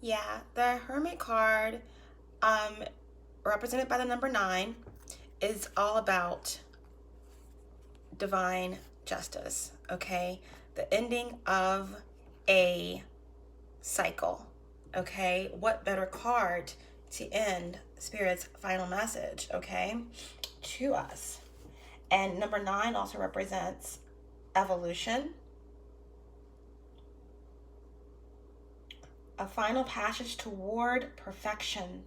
Yeah, the Hermit card, um, represented by the number 9, is all about divine justice, okay? The ending of a cycle, okay? What better card to end Spirit's final message, okay, to us? And number 9 also represents evolution, a final passage toward perfection,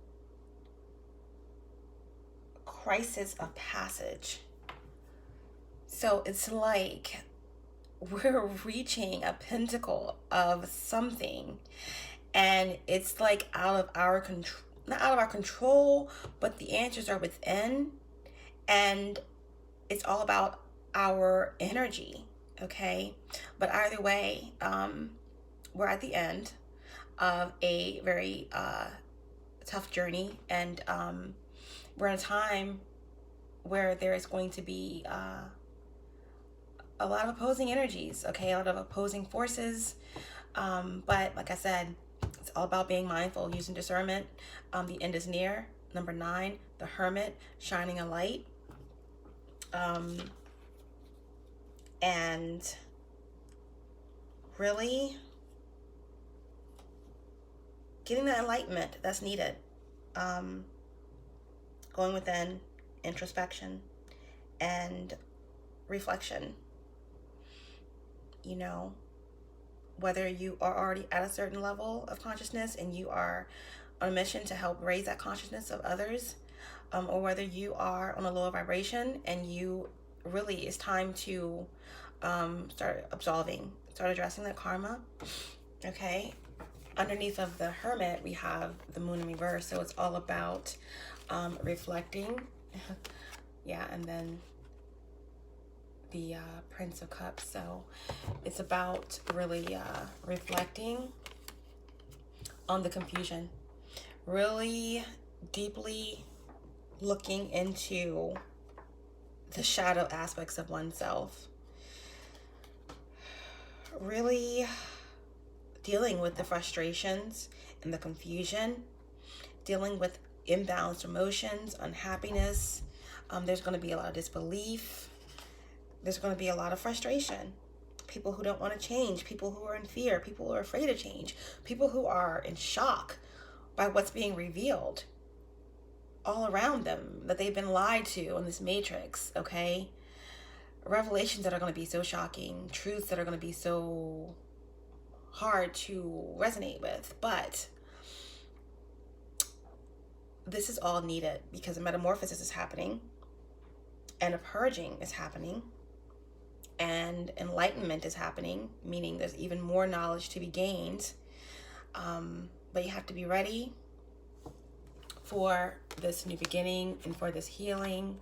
crisis of passage. So it's like we're reaching a pinnacle of something, and it's like out of our control, not out of our control, but the answers are within, and it's all about our energy, okay? But either way, we're at the end of a very tough journey, and we're in a time where there is going to be a lot of opposing energies, okay, a lot of opposing forces. But like I said, it's all about being mindful, using discernment. The end is near. Number 9, the Hermit, shining a light. And really getting the enlightenment that's needed. Going within, introspection, and reflection. You know, whether you are already at a certain level of consciousness and you are on a mission to help raise that consciousness of others, or whether you are on a lower vibration and you really, it's time to start absolving, start addressing that karma, okay? Underneath of the Hermit, we have the Moon in reverse, so it's all about reflecting. Yeah, and then the Prince of Cups. So it's about really reflecting on the confusion, really deeply looking into the shadow aspects of oneself, really dealing with the frustrations and the confusion, dealing with imbalanced emotions, unhappiness. There's going to be a lot of disbelief. There's going to be a lot of frustration. People who don't want to change, people who are in fear, people who are afraid of change, people who are in shock by what's being revealed all around them, that they've been lied to in this matrix, okay? Revelations that are going to be so shocking, truths that are going to be so hard to resonate with. But this is all needed because a metamorphosis is happening and a purging is happening and enlightenment is happening, meaning there's even more knowledge to be gained. But you have to be ready for this new beginning and for this healing,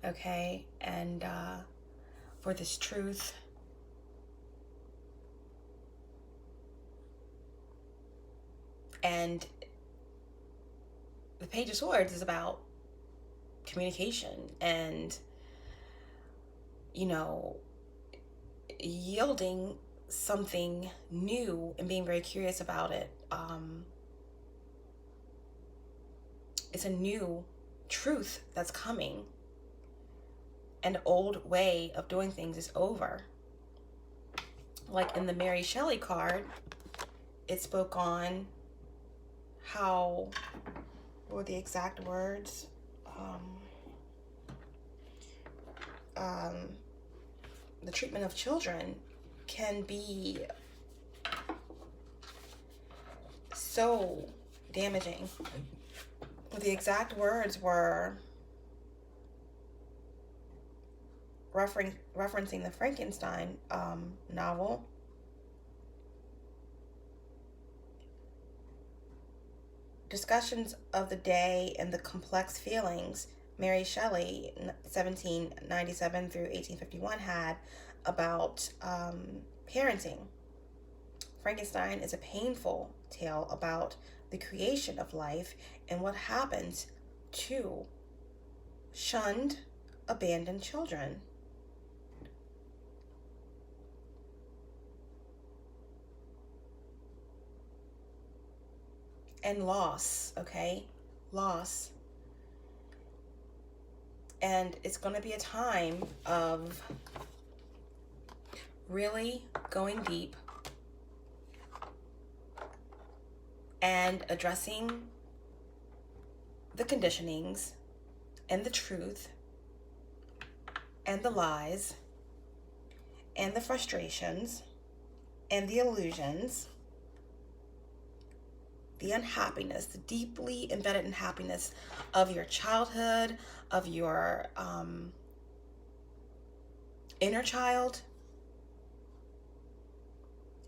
okay, and for this truth. And the Page of Swords is about communication and, you know, yielding something new and being very curious about it. It's a new truth that's coming. An old way of doing things is over. Like in the Mary Shelley card, it spoke on how, what were the exact words? The treatment of children can be so damaging. The exact words were referencing the Frankenstein novel. Discussions of the day and the complex feelings Mary Shelley, 1797 through 1851, had about parenting. Frankenstein is a painful tale about the creation of life and what happens to shunned, abandoned children. and loss, okay? Loss. And it's going to be a time of really going deep and addressing the conditionings and the truth and the lies and the frustrations and the illusions, the unhappiness, the deeply embedded unhappiness of your childhood, of your inner child,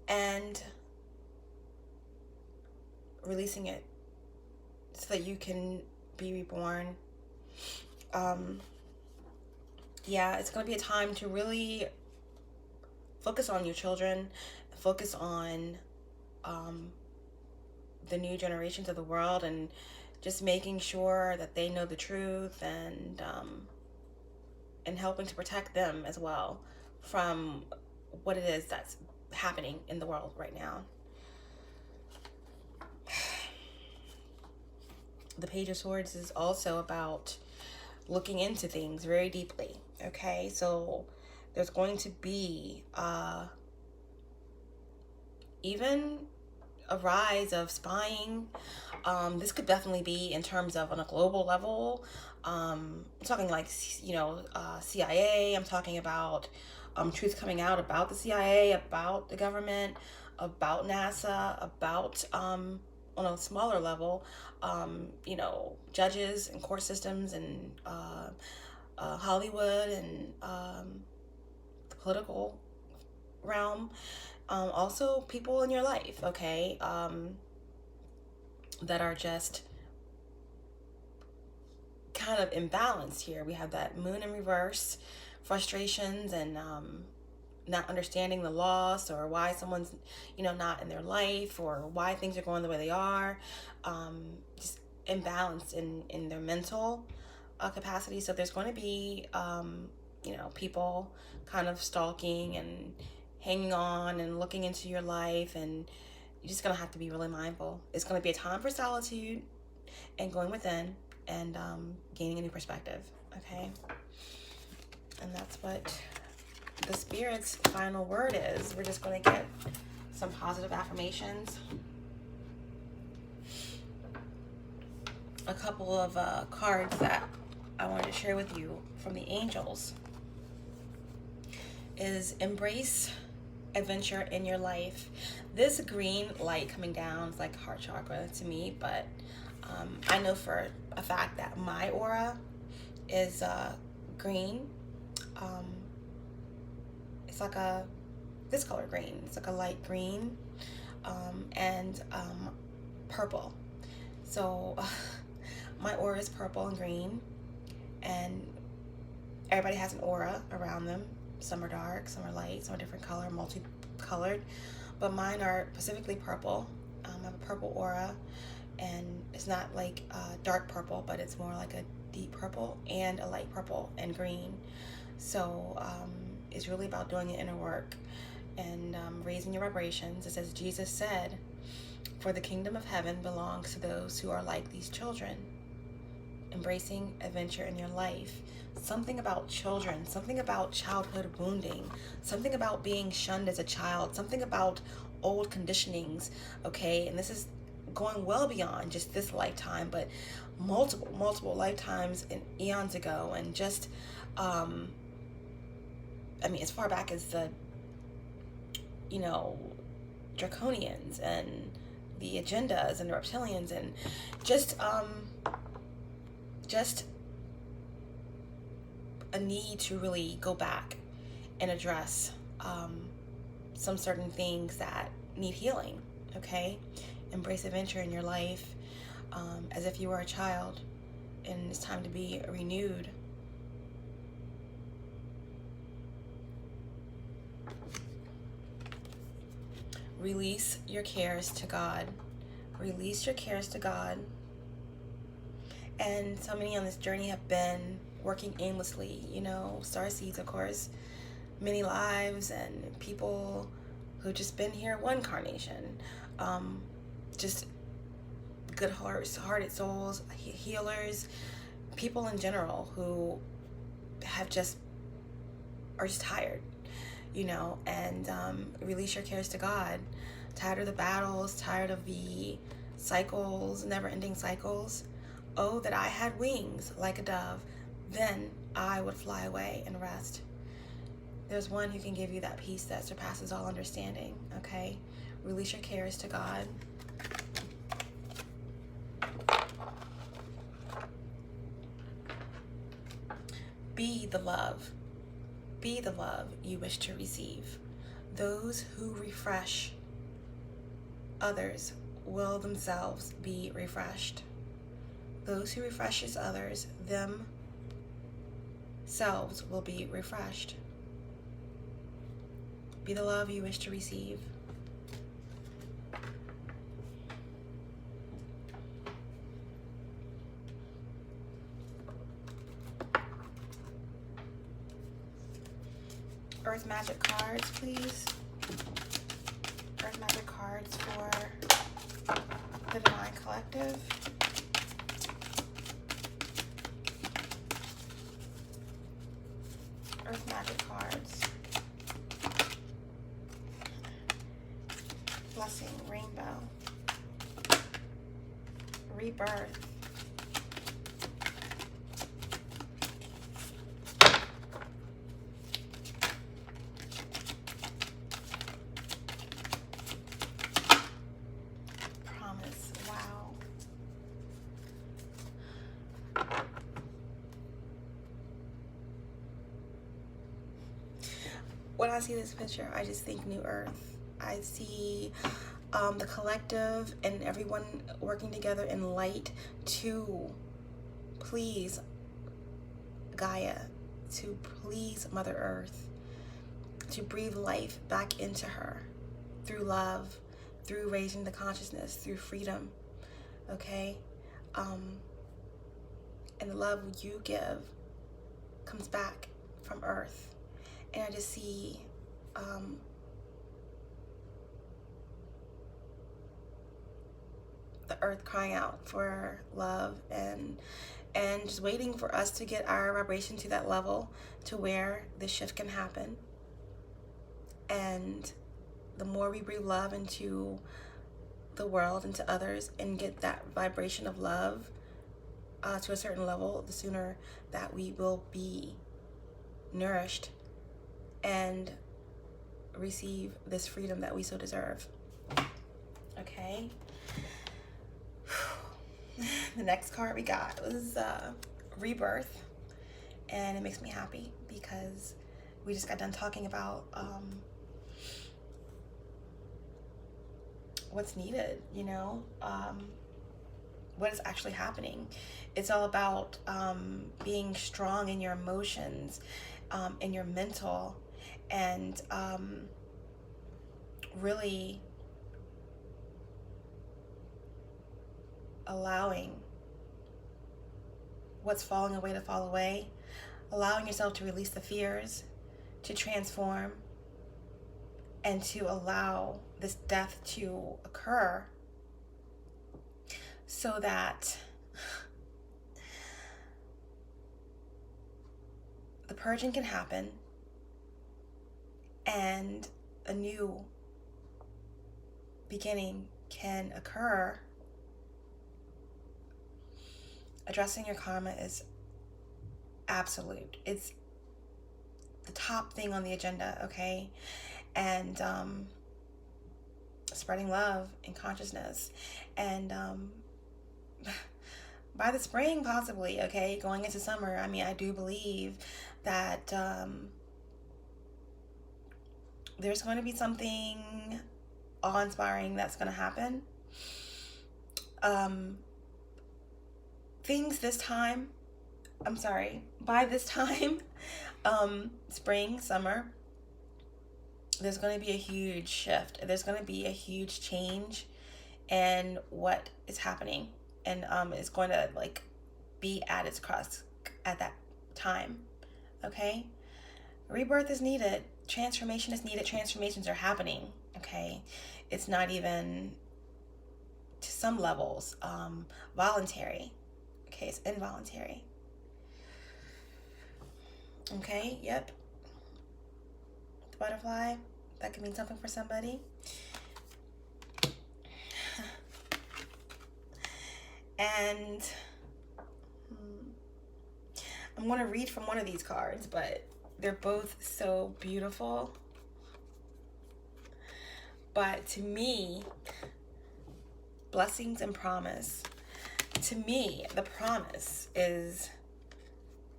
and releasing it so that you can be reborn. Yeah, it's going to be a time to really focus on your children, focus on the new generations of the world, and just making sure that they know the truth, and helping to protect them as well from what it is that's happening in the world right now. The Page of Swords is also about looking into things very deeply. Okay, so there's going to be even a rise of spying. This could definitely be in terms of on a global level. I'm talking like, CIA. I'm talking about truth coming out about the CIA, about the government, about NASA, about on a smaller level, judges and court systems, and Hollywood, and the political realm. Also people in your life, okay, that are just kind of imbalanced here. We have that moon in reverse, frustrations, and not understanding the loss, or why someone's not in their life, or why things are going the way they are, just imbalanced in their mental capacity. So there's going to be people kind of stalking and hanging on and looking into your life, and you're just gonna have to be really mindful. It's gonna be a time for solitude and going within, and gaining a new perspective, okay? And that's what the Spirit's final word is. We're just going to get some positive affirmations. A couple of cards that I wanted to share with you from the angels is embrace adventure in your life. This green light coming down is like heart chakra to me, but I know for a fact that my aura is green. It's like this color green. It's like a light green, and purple. So my aura is purple and green, and everybody has an aura around them. Some are dark, some are light, some are different color, multicolored, but mine are specifically purple. I have a purple aura, and it's not like dark purple, but it's more like a deep purple and a light purple and green. So it's really about doing the inner work and raising your vibrations. It says, Jesus said, for the kingdom of heaven belongs to those who are like these children. Embracing adventure in your life. Something about children, something about childhood wounding, something about being shunned as a child, something about old conditionings, okay? And this is going well beyond just this lifetime, but multiple lifetimes and eons ago, and just as far back as the draconians and the agendas and the reptilians, and just a need to really go back and address some certain things that need healing, okay? Embrace adventure in your life as if you were a child, and it's time to be renewed. Release your cares to God. Release your cares to God. And so many on this journey have been working aimlessly, starseeds, of course, many lives, and people who just been here one incarnation, just good-hearted souls, healers, people in general who have are just tired, and release your cares to God. Tired of the battles, tired of the cycles, never-ending cycles. Oh, that I had wings like a dove, then I would fly away and rest. There's one who can give you that peace that surpasses all understanding, okay? Release your cares to God. Be the love. Be the love you wish to receive. Those who refresh others will themselves be refreshed. Those who refreshes others, themselves will be refreshed. Be the love you wish to receive. Earth Magic cards, please. Earth Magic cards for the Divine Collective. Earth Magic cards. Blessing, Rainbow. Rebirth. Promise. Wow. When I see this picture, I just think New Earth. I see the collective and everyone working together in light to please Gaia, to please Mother Earth, to breathe life back into her through love, through raising the consciousness, through freedom, okay? And the love you give comes back from Earth. And I just see the Earth crying out for love and just waiting for us to get our vibration to that level to where the shift can happen. And the more we breathe love into the world, into others, and get that vibration of love to a certain level, the sooner that we will be nourished and receive this freedom that we so deserve. Okay. The next card we got was Rebirth, and it makes me happy because we just got done talking about what's needed, what is actually happening. It's all about being strong in your emotions, in your mental, and really allowing what's falling away to fall away, allowing yourself to release the fears, to transform, and to allow this death to occur so that the purging can happen and a new beginning can occur. Addressing your karma is absolute. It's the top thing on the agenda, okay? And spreading love and consciousness. And by the spring, possibly, okay? Going into summer, I do believe that there's going to be something awe-inspiring that's going to happen. By this time, spring, summer, there's going to be a huge shift. There's going to be a huge change in what is happening. And it's going to be at its crust at that time. Okay? Rebirth is needed. Transformation is needed. Transformations are happening. Okay? It's not even to some levels, voluntary. Okay, it's involuntary. Okay, yep. The butterfly, that could mean something for somebody. And I'm going to read from one of these cards, but they're both so beautiful. But to me, blessings and promise. To me, the promise is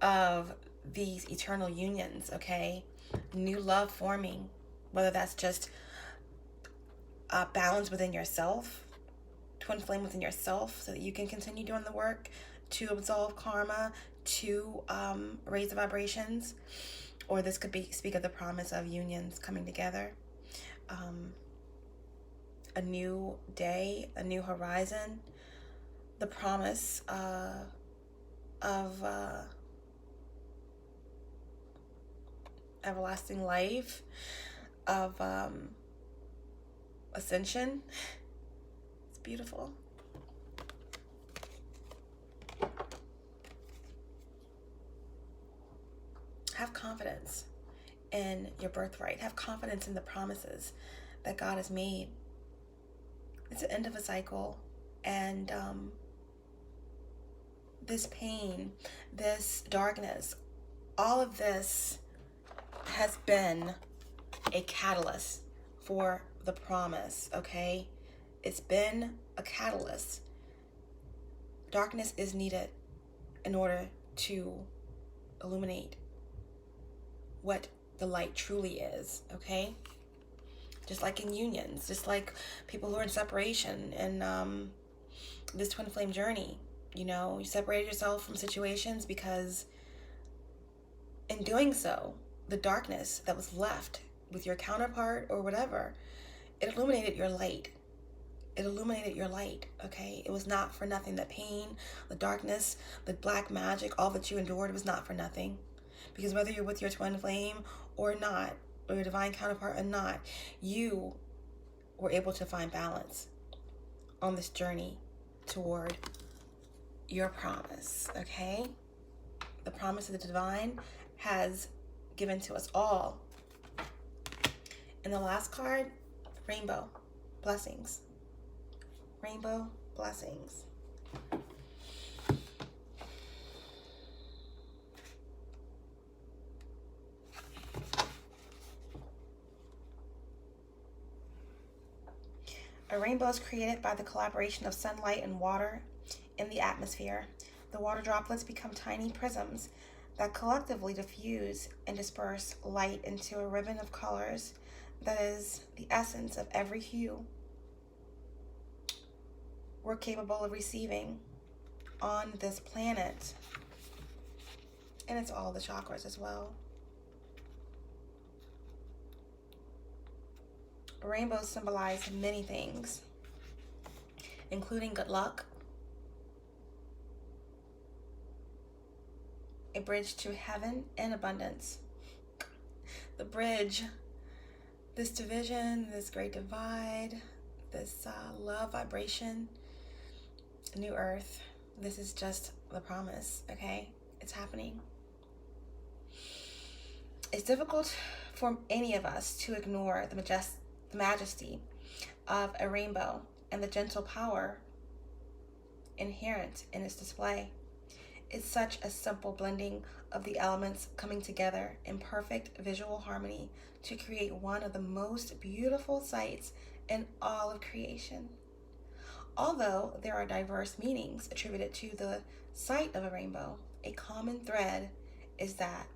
of these eternal unions, okay? New love forming, whether that's just balance within yourself, twin flame within yourself, so that you can continue doing the work to absolve karma, to raise the vibrations. Or this could be speak of the promise of unions coming together. A new day, a new horizon, the promise of everlasting life, of ascension. It's beautiful. Have confidence in your birthright. Have confidence in the promises that God has made. It's the end of a cycle, and this pain, this darkness, all of this has been a catalyst for the promise, okay? It's been a catalyst. Darkness is needed in order to illuminate what the light truly is, okay? Just like in unions, just like people who are in separation and this twin flame journey, you know, you separated yourself from situations because in doing so, the darkness that was left with your counterpart or whatever, it illuminated your light. It illuminated your light, okay? It was not for nothing. The pain, the darkness, the black magic, all that you endured was not for nothing. Because whether you're with your twin flame or not, or your divine counterpart or not, you were able to find balance on this journey toward your promise, okay? The promise of the divine has given to us all. And the last card, rainbow, blessings. Rainbow, blessings. A rainbow is created by the collaboration of sunlight and water in the atmosphere. The water droplets become tiny prisms that collectively diffuse and disperse light into a ribbon of colors that is the essence of every hue we're capable of receiving on this planet. And it's all the chakras as well. Rainbows symbolize many things, including good luck, a bridge to heaven, and abundance. The bridge, this division, this great divide, this love vibration, new earth, this is just the promise, okay? It's happening. It's difficult for any of us to ignore the majesty of a rainbow and the gentle power inherent in its display. It's such a simple blending of the elements coming together in perfect visual harmony to create one of the most beautiful sights in all of creation. Although there are diverse meanings attributed to the sight of a rainbow, a common thread is that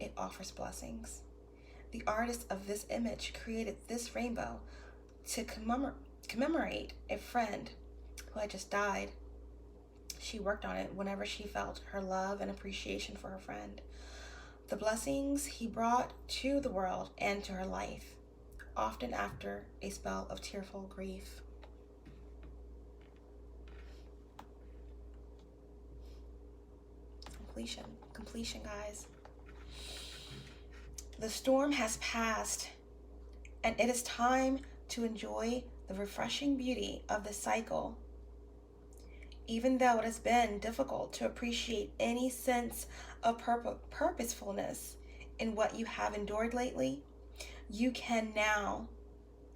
it offers blessings. The artist of this image created this rainbow to commemorate a friend who had just died. She worked on it whenever she felt her love and appreciation for her friend. The blessings he brought to the world and to her life, often after a spell of tearful grief. Completion, guys. The storm has passed, and it is time to enjoy the refreshing beauty of this cycle Even though it has been difficult to appreciate any sense of purposefulness in what you have endured lately, you can now,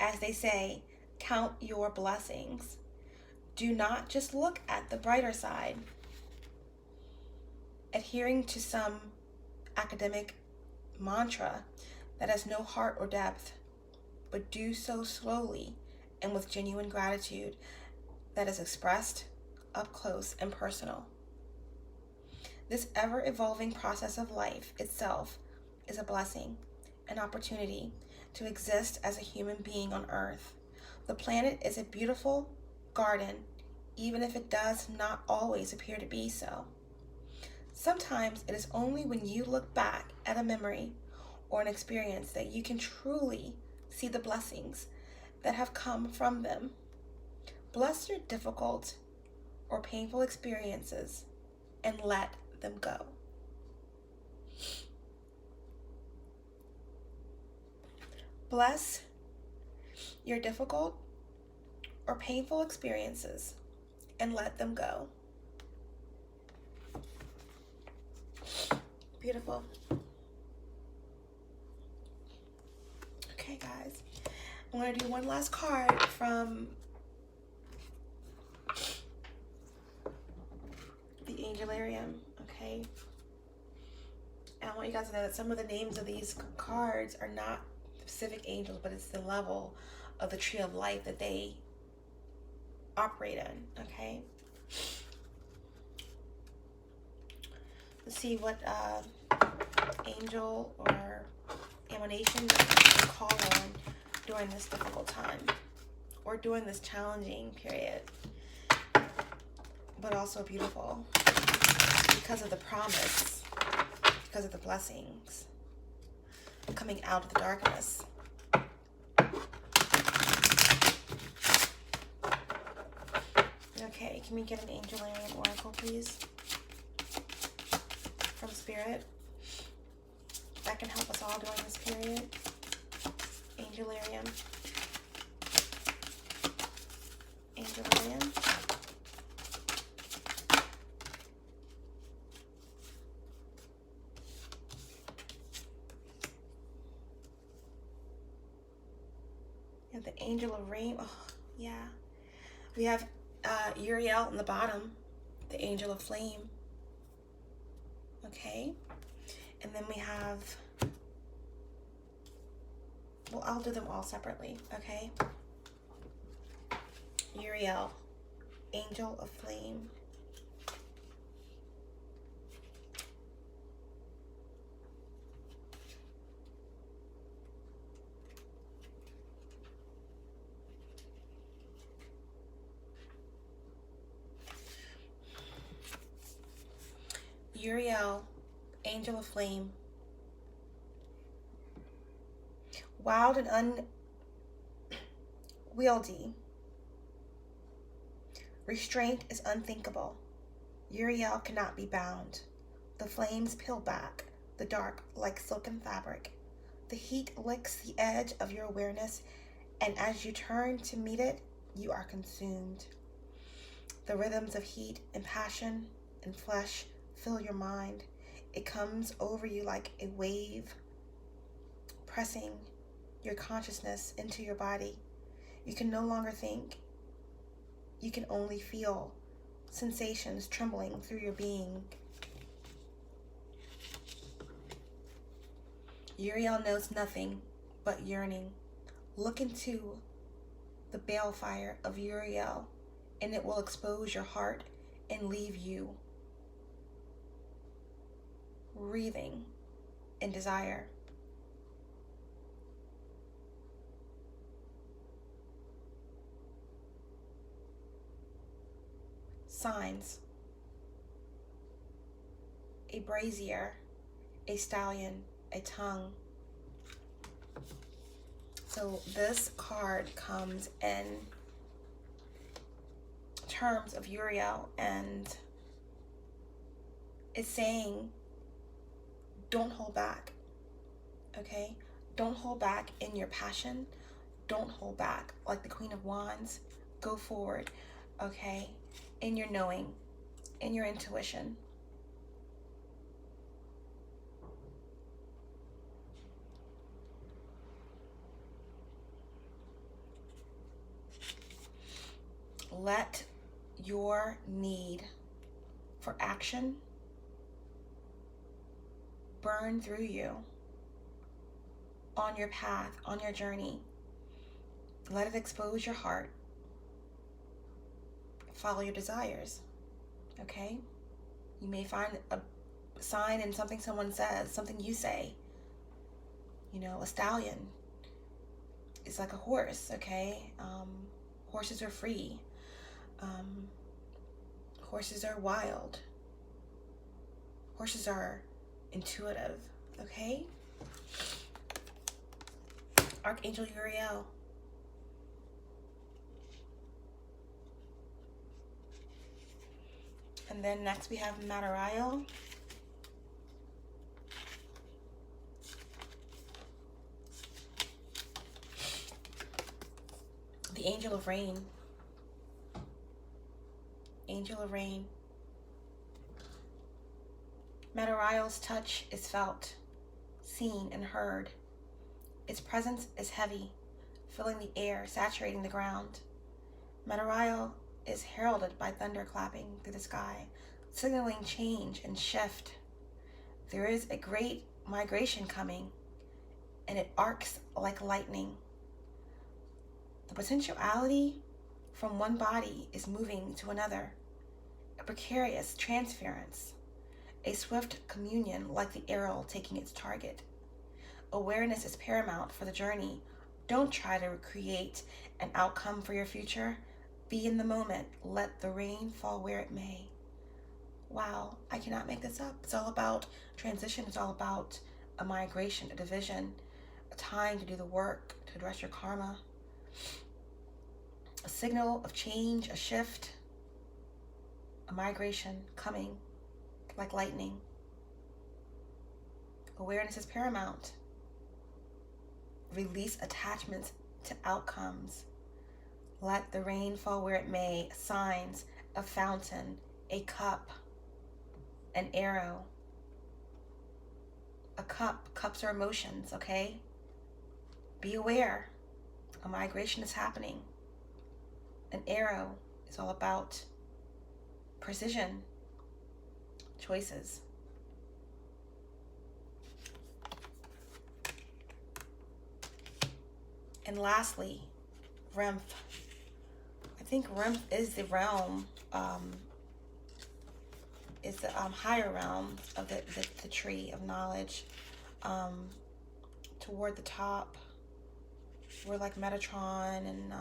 as they say, count your blessings. Do not just look at the brighter side. Adhering to some academic mantra that has no heart or depth, but do so slowly and with genuine gratitude that is expressed up close and personal. This ever-evolving process of life itself is a blessing, an opportunity to exist as a human being on Earth. The planet is a beautiful garden, even if it does not always appear to be so. Sometimes it is only when you look back at a memory or an experience that you can truly see the blessings that have come from them. Bless your difficult or painful experiences and let them go. Bless your difficult or painful experiences and let them go. Beautiful. Okay, guys. I'm going to do one last card from the Angelarium, okay? And I want you guys to know that some of the names of these cards are not specific angels, but it's the level of the tree of life that they operate in, okay? Let's see what angel or emanation that you can call on during this difficult time or during this challenging period, but also beautiful because of the promise, because of the blessings coming out of the darkness. Okay, can we get an Angelarian oracle, please? From Spirit. That can help us all during this period. Angelarium. Angelarium. You have the Angel of Rain. Oh, yeah. We have Uriel in the bottom. The Angel of Flame. Okay. And then we have, well, I'll do them all separately, okay? Uriel, Angel of Flame. Uriel, Angel of Flame. Wild and unwieldy. Restraint is unthinkable. Uriel cannot be bound. The flames peel back, the dark like silken fabric. The heat licks the edge of your awareness, and as you turn to meet it, you are consumed. The rhythms of heat and passion and flesh fill your mind. It comes over you like a wave, pressing your consciousness into your body. You can no longer think. You can only feel sensations trembling through your being. Uriel knows nothing but yearning. Look into the balefire of Uriel, and it will expose your heart and leave you wreathing in desire. Signs: a brazier, a stallion, a tongue. So this card comes in terms of Uriel, and it's saying, don't hold back, okay? Don't hold back in your passion. Don't hold back. Like the Queen of Wands, go forward, okay? in your knowing, in your intuition. Let your need for action burn through you on your path, on your journey. Let it expose your heart. Follow your desires, okay? You may find a sign in something someone says, something you say. You know, a stallion is like a horse, okay? Horses are free. Horses are wild. Horses are intuitive, okay? Archangel Uriel. And then next we have Uriel. The angel of rain. Angel of rain. Uriel's touch is felt, seen, and heard. Its presence is heavy, filling the air, saturating the ground. Uriel is heralded by thunder clapping through the sky, signaling change and shift. There is a great migration coming, and it arcs like lightning. The potentiality from one body is moving to another, a precarious transference, a swift communion like the arrow taking its target. Awareness is paramount for the journey. Don't try to create an outcome for your future. Be in the moment. Let the rain fall where it may. Wow, I cannot make this up. It's all about transition. It's all about a migration, a division, a time to do the work, to address your karma. A signal of change, a shift, a migration coming like lightning. Awareness is paramount. Release attachments to outcomes. Let the rain fall where it may. Signs, a fountain, a cup, an arrow. A cup. Cups are emotions, okay? Be aware. A migration is happening. An arrow is all about precision, choices. And lastly, Remph. I think Remph is the realm, is the higher realm of the tree of knowledge. Toward the top, where like Metatron and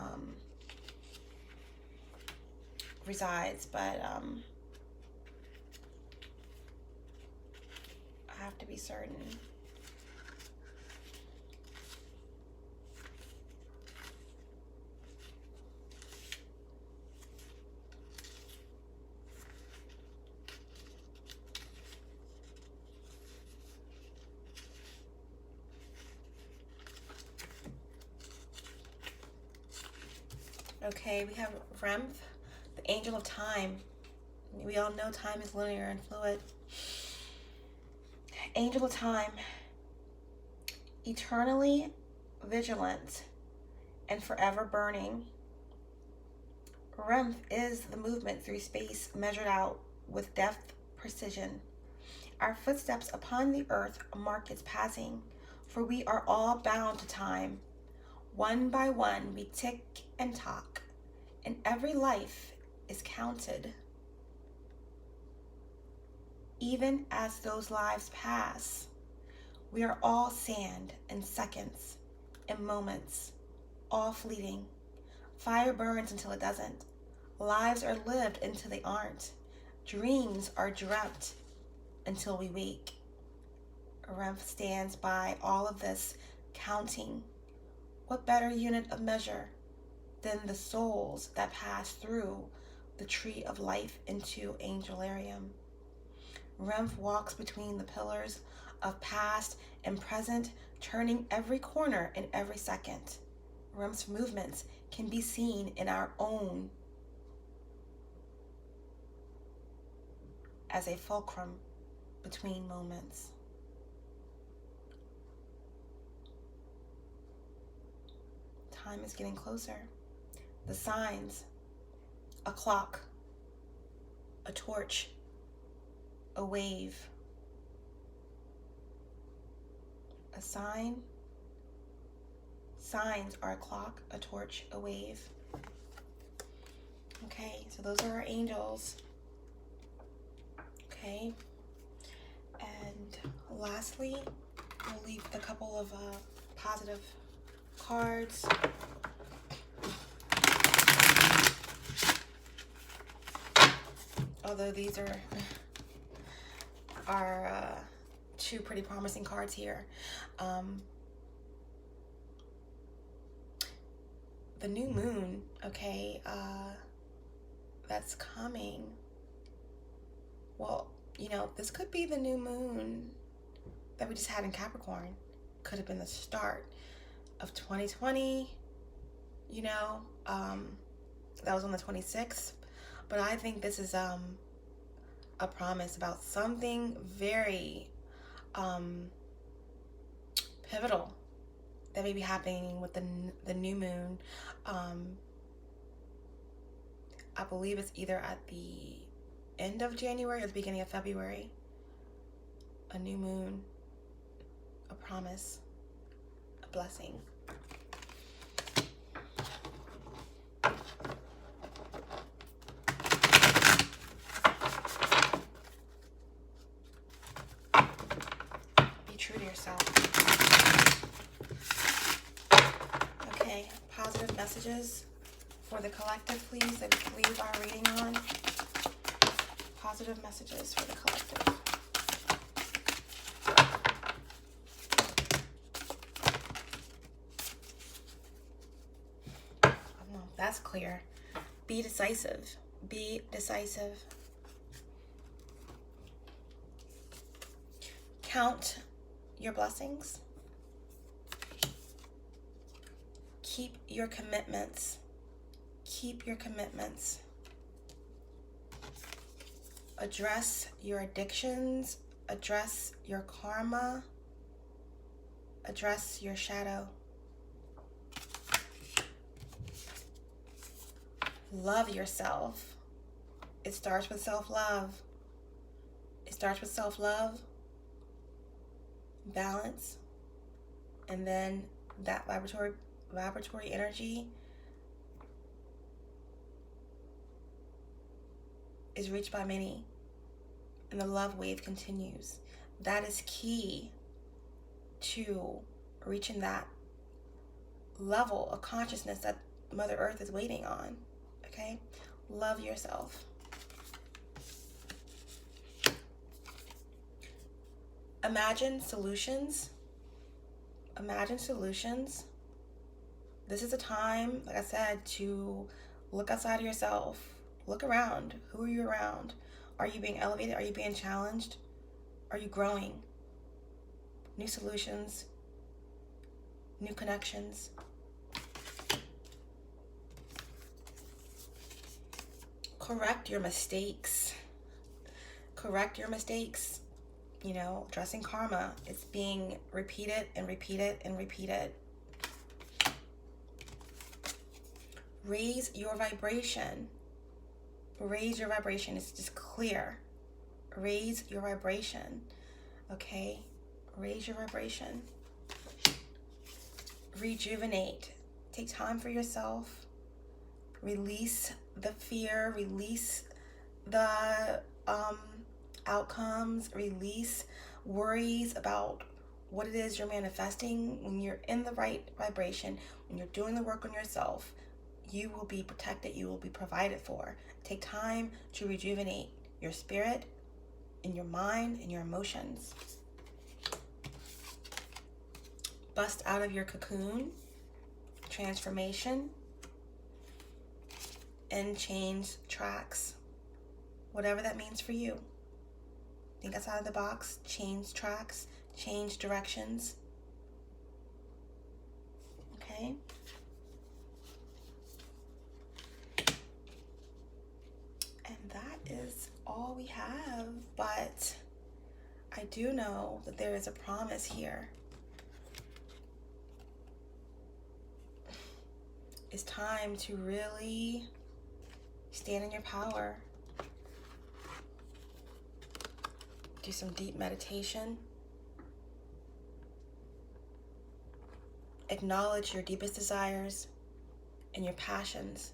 resides, but I have to be certain. Okay, we have Remph, the angel of time. We all know time is linear and fluid. Angel of time, eternally vigilant and forever burning. Remph is the movement through space measured out with depth precision. Our footsteps upon the earth mark its passing, for we are all bound to time. One by one we tick and tock, and every life is counted. Even as those lives pass, we are all sand in seconds and moments, all fleeting. Fire burns until it doesn't. Lives are lived until they aren't. Dreams are dreamt until we wake. Remph stands by all of this, counting. What better unit of measure than the souls that pass through the tree of life into Angelarium? Remph walks between the pillars of past and present, turning every corner in every second. Remph's movements can be seen in our own as a fulcrum between moments. Time is getting closer. The signs: a clock, a torch, a wave. A sign. Signs are a clock, a torch, a wave. Okay, so those are our angels. Okay, and lastly, we'll leave a couple of positive cards. Although these are two pretty promising cards here. The new moon, okay, that's coming. Well, you know, this could be the new moon that we just had in Capricorn. Could have been the start of 2020, you know, that was on the 26th. But I think this is a promise about something very pivotal that may be happening with the new moon. I believe it's either at the end of January or the beginning of February. A new moon, a promise, a blessing. Be true to yourself. Okay, positive messages for the collective, please, that we leave our reading on. Positive messages for the collective. Oh, that's clear. Be decisive. Be decisive. Count your blessings. Keep your commitments. Keep your commitments. Address your addictions. Address your karma. Address your shadow. Love yourself. It starts with self-love. It starts with self-love, balance, and then that vibratory energy is reached by many, and the love wave continues. That is key to reaching that level of consciousness that Mother Earth is waiting on. Okay? Love yourself. Imagine solutions. Imagine solutions. This is a time, like I said, to look outside of yourself. Look around. Who are you around? Are you being elevated? Are you being challenged? Are you growing? New solutions. New connections. Correct your mistakes. Correct your mistakes. You know, addressing karma. It's being repeated and repeated and repeated. Raise your vibration. Raise your vibration. It's just clear. Raise your vibration. Okay? Raise your vibration. Rejuvenate. Take time for yourself. Release the fear. Release the outcomes. Release worries about what it is you're manifesting. When you're in the right vibration, when you're doing the work on yourself, you will be protected. You will be provided for. Take time to rejuvenate your spirit and your mind and your emotions. Bust out of your cocoon. Transformation. And change tracks. Whatever that means for you. Think outside of the box. Change tracks. Change directions. Okay? And that is all we have, but I do know that there is a promise here. It's time to really stand in your power. Do some deep meditation. Acknowledge your deepest desires and your passions.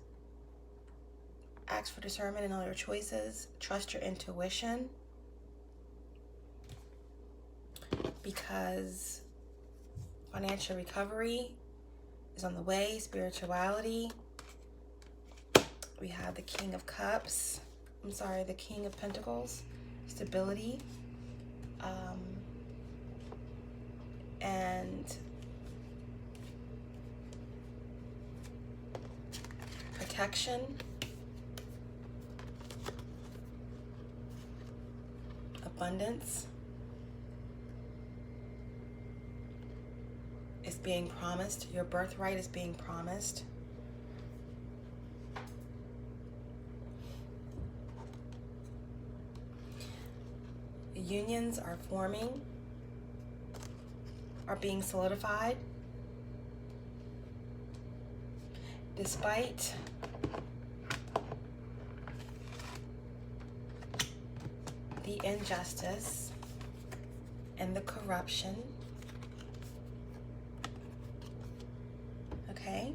Ask for discernment in all your choices. Trust your intuition, because financial recovery is on the way. Spirituality. We have the King of Cups. The King of Pentacles. Stability. And protection. Abundance is being promised. Your birthright is being promised. Unions are forming, are being solidified. Despite the injustice and the corruption, okay?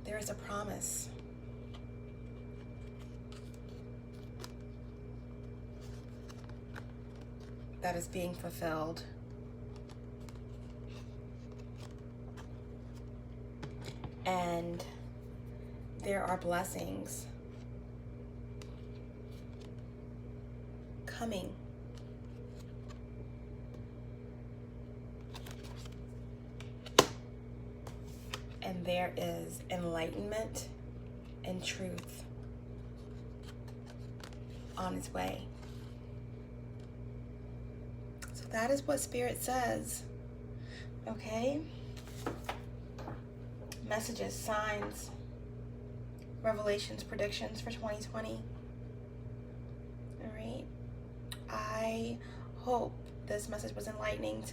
There is a promise. That is being fulfilled. And there are blessings coming. And there is enlightenment and truth on its way. So that is what Spirit says. Okay? Messages, signs, revelations, predictions for 2020. All right? I hope this message was enlightening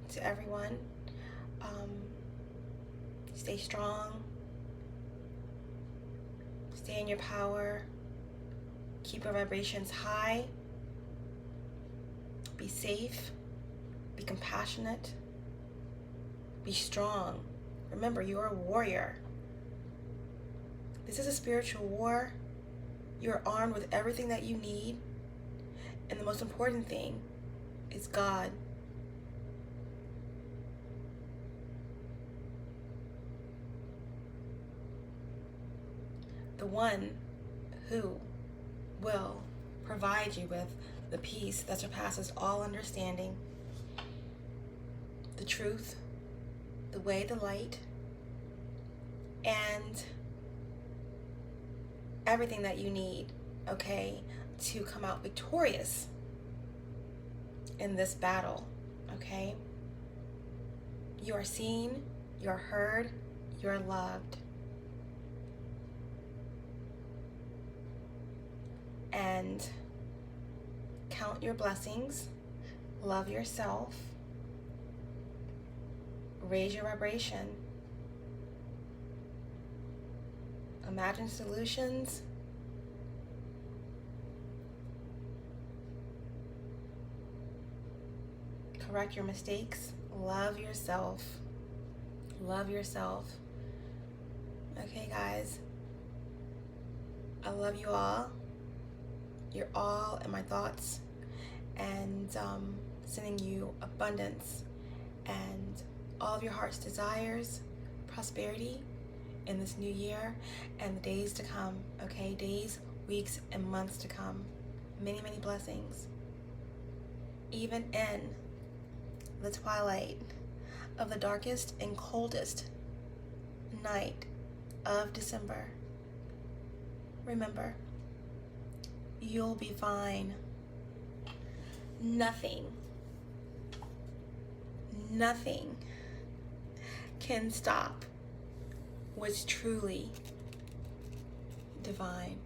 to everyone. Stay strong. Stay in your power. Keep your vibrations high. Be safe. Be compassionate. Be strong. Remember, you are a warrior. This is a spiritual war. You're armed with everything that you need. And the most important thing is God. The one who will provide you with the peace that surpasses all understanding, the truth, the way, the light, and everything that you need, okay, to come out victorious in this battle, okay? You are seen, you are heard, you are loved. And count your blessings, love yourself, raise your vibration, imagine solutions, correct your mistakes, love yourself, love yourself. Okay, guys, I love you all. You're all in my thoughts, and sending you abundance and all of your heart's desires, prosperity in this new year and the days to come, okay? Days, weeks, and months to come. Many, many blessings. Even in the twilight of the darkest and coldest night of December, remember, you'll be fine. Nothing nothing can stop what's truly divine.